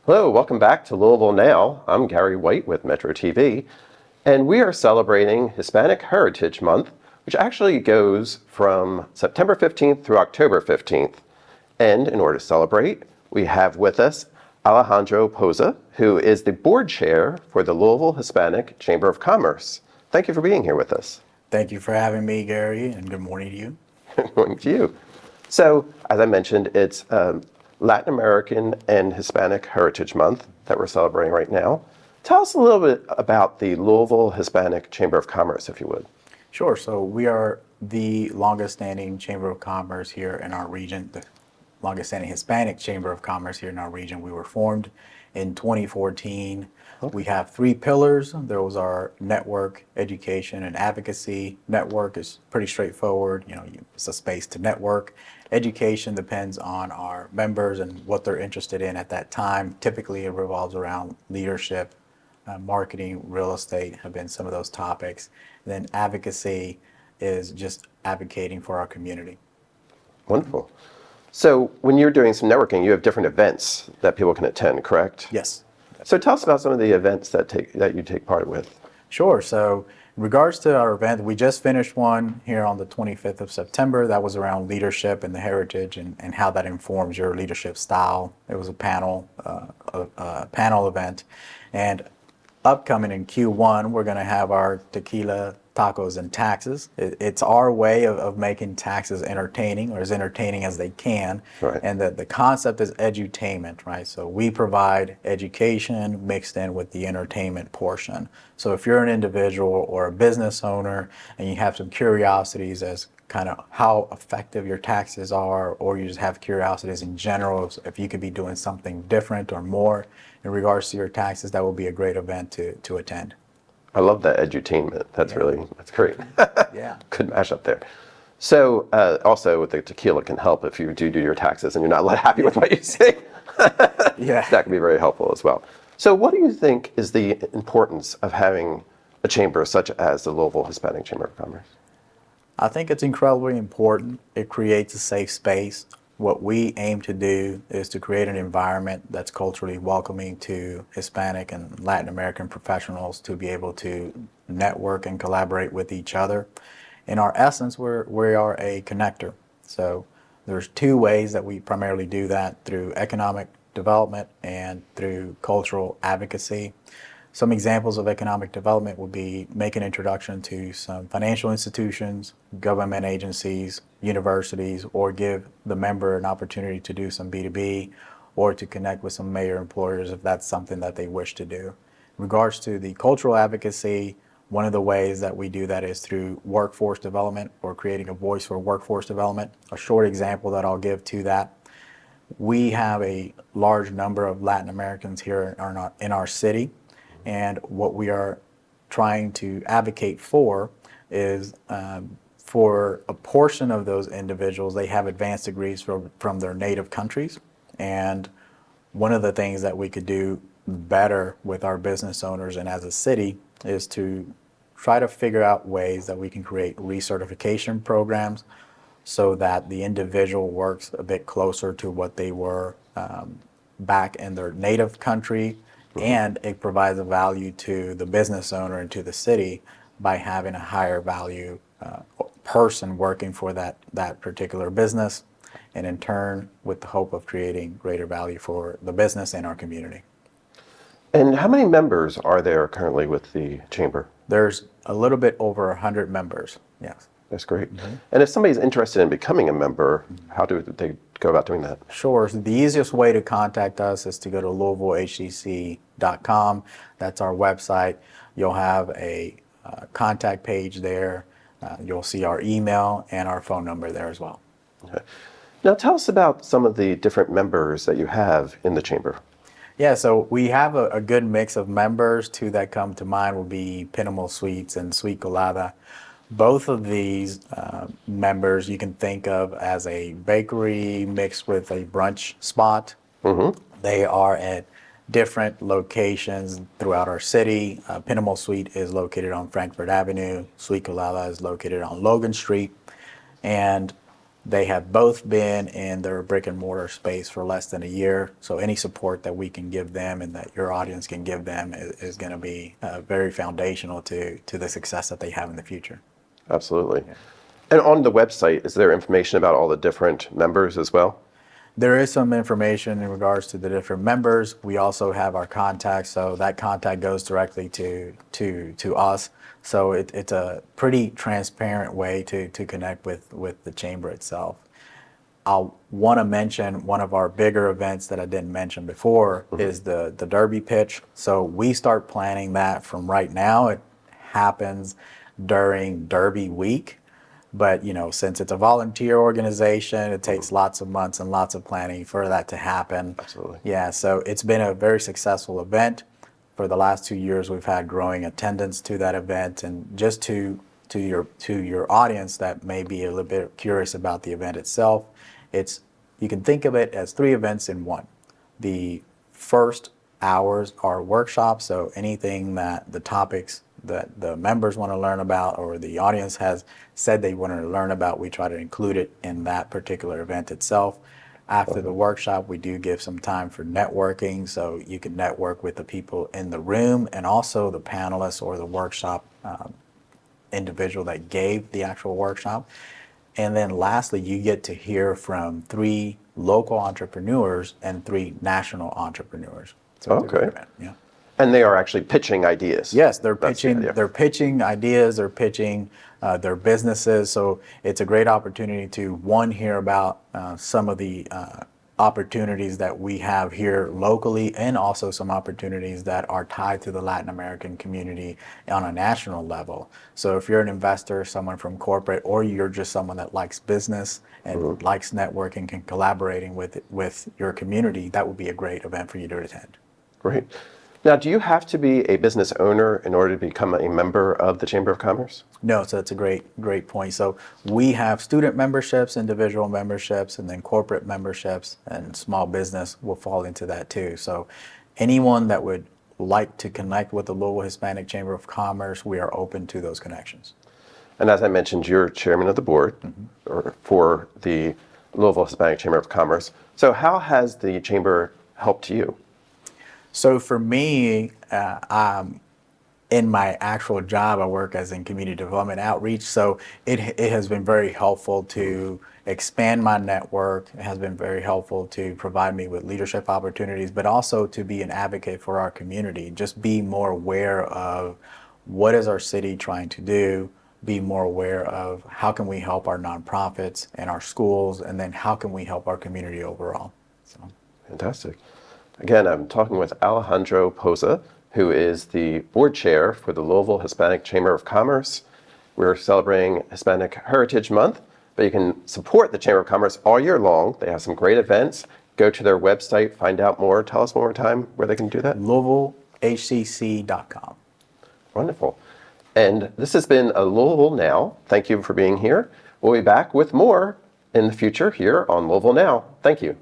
Hello, welcome back to Louisville Now. I'm Gary White with Metro TV, and we are celebrating Hispanic Heritage Month, which actually goes from September 15th through October 15th. And in order to celebrate, we have with us Alejandro Pousa, who is the board chair for the Louisville Hispanic Chamber of Commerce. Thank you for being here with us. Thank you for having me, Gary, and good morning to you. Good morning to you. So, as I mentioned, it's Latin American and Hispanic Heritage Month that we're celebrating right now. Tell us a little bit about the Louisville Hispanic Chamber of Commerce, if you would. Sure. So we are the longest standing Chamber of Commerce here in our region, the longest standing Hispanic Chamber of Commerce here in our region. We were formed in 2014. We have three pillars. Those are network, education, and advocacy. Network is pretty straightforward. It's a space to network. Education depends on our members and what they're interested in at that time. Typically, it revolves around leadership, marketing, real estate have been some of those topics. And then advocacy is just advocating for our community. Wonderful. So when you're doing some networking, you have different events that people can attend, correct? Yes. So tell us about some of the events that you take part with. Sure. So in regards to our event, we just finished one here on the 25th of September. That was around leadership and the heritage and how that informs your leadership style. It was a panel event. And upcoming in Q1, we're going to have our tequila, tacos, and taxes. It's our way of making taxes entertaining, or as entertaining as they can. Right. And the concept is edutainment, right? So we provide education mixed in with the entertainment portion. So if you're an individual or a business owner and you have some curiosities as kind of how effective your taxes are, or you just have curiosities in general, if you could be doing something different or more in regards to your taxes, that will be a great event to attend. I love that edutainment. That's great. Yeah. Good mashup there. So also with the tequila can help if you do your taxes and you're not happy with what you say. Yeah. That can be very helpful as well. So what do you think is the importance of having a chamber such as the Louisville Hispanic Chamber of Commerce? I think it's incredibly important. It creates a safe space. What we aim to do is to create an environment that's culturally welcoming to Hispanic and Latin American professionals to be able to network and collaborate with each other. In our essence, we are a connector. So there's two ways that we primarily do that: through economic development and through cultural advocacy. Some examples of economic development would be make an introduction to some financial institutions, government agencies, universities, or give the member an opportunity to do some B2B or to connect with some major employers if that's something that they wish to do. In regards to the cultural advocacy, one of the ways that we do that is through workforce development or creating a voice for workforce development. A short example that I'll give to that: we have a large number of Latin Americans here in our city. And what we are trying to advocate for is for a portion of those individuals, they have advanced degrees from their native countries. And one of the things that we could do better with our business owners and as a city is to try to figure out ways that we can create recertification programs so that the individual works a bit closer to what they were back in their native country. And it provides a value to the business owner and to the city by having a higher value person working for that particular business, and in turn with the hope of creating greater value for the business and our community. And how many members are there currently with the chamber? There's a little bit over 100 members, yes. That's great. Mm-hmm. And if somebody's interested in becoming a member, how do they go about doing that? Sure. So the easiest way to contact us is to go to LouisvilleHCC.com. That's our website. You'll have a contact page there. You'll see our email and our phone number there as well. Okay. Now tell us about some of the different members that you have in the chamber. Yeah, so we have a good mix of members. Two that come to mind will be Pinnacle Sweets and Sweet Colada. Both of these members you can think of as a bakery mixed with a brunch spot. Mm-hmm. They are at different locations throughout our city. Pinnacle Sweet is located on Frankfurt Avenue. Sweet Colada is located on Logan Street. And They have both been in their brick and mortar space for less than a year. So any support that we can give them and that your audience can give them is going to be very foundational to the success that they have in the future. Absolutely. And on the website, is there information about all the different members as well? There is some information in regards to the different members. We also have our contact, so that contact goes directly to us. So it's a pretty transparent way to connect with the chamber itself. I'll want to mention one of our bigger events that I didn't mention before is the Derby pitch. So we start planning that from right now. It happens during Derby week. But, since it's a volunteer organization, it takes lots of months and lots of planning for that to happen. Absolutely. Yeah, so it's been a very successful event. For the last 2 years, we've had growing attendance to that event. And just to your audience that may be a little bit curious about the event itself, you can think of it as 3 events in one. The first hours are workshops, so anything that the topics that the members want to learn about or the audience has said they want to learn about, we try to include it in that particular event itself. After the workshop, we do give some time for networking, so you can network with the people in the room and also the panelists or the workshop individual that gave the actual workshop. And then lastly, you get to hear from 3 local entrepreneurs and 3 national entrepreneurs. So it's a great event, yeah. And they are actually pitching ideas. Yes, they're That's the pitching. idea. They're pitching ideas. They're pitching their businesses. So it's a great opportunity to hear about some of the opportunities that we have here locally, and also some opportunities that are tied to the Latin American community on a national level. So if you're an investor, someone from corporate, or you're just someone that likes business and likes networking and collaborating with your community, that would be a great event for you to attend. Great. Now, do you have to be a business owner in order to become a member of the Chamber of Commerce? No, so that's a great point. So we have student memberships, individual memberships, and then corporate memberships, and small business will fall into that too. So anyone that would like to connect with the Louisville Hispanic Chamber of Commerce, we are open to those connections. And as I mentioned, you're chairman of the board for the Louisville Hispanic Chamber of Commerce. So how has the chamber helped you? So for me, in my actual job, I work as in community development outreach. So it has been very helpful to expand my network. It has been very helpful to provide me with leadership opportunities, but also to be an advocate for our community. Just be more aware of what is our city trying to do, be more aware of how can we help our nonprofits and our schools, and then how can we help our community overall. So. Fantastic. Again, I'm talking with Alejandro Pousa, who is the board chair for the Louisville Hispanic Chamber of Commerce. We're celebrating Hispanic Heritage Month, but you can support the Chamber of Commerce all year long. They have some great events. Go to their website, find out more. Tell us one more time where they can do that. LouisvilleHCC.com. Wonderful. And this has been a Louisville Now. Thank you for being here. We'll be back with more in the future here on Louisville Now. Thank you.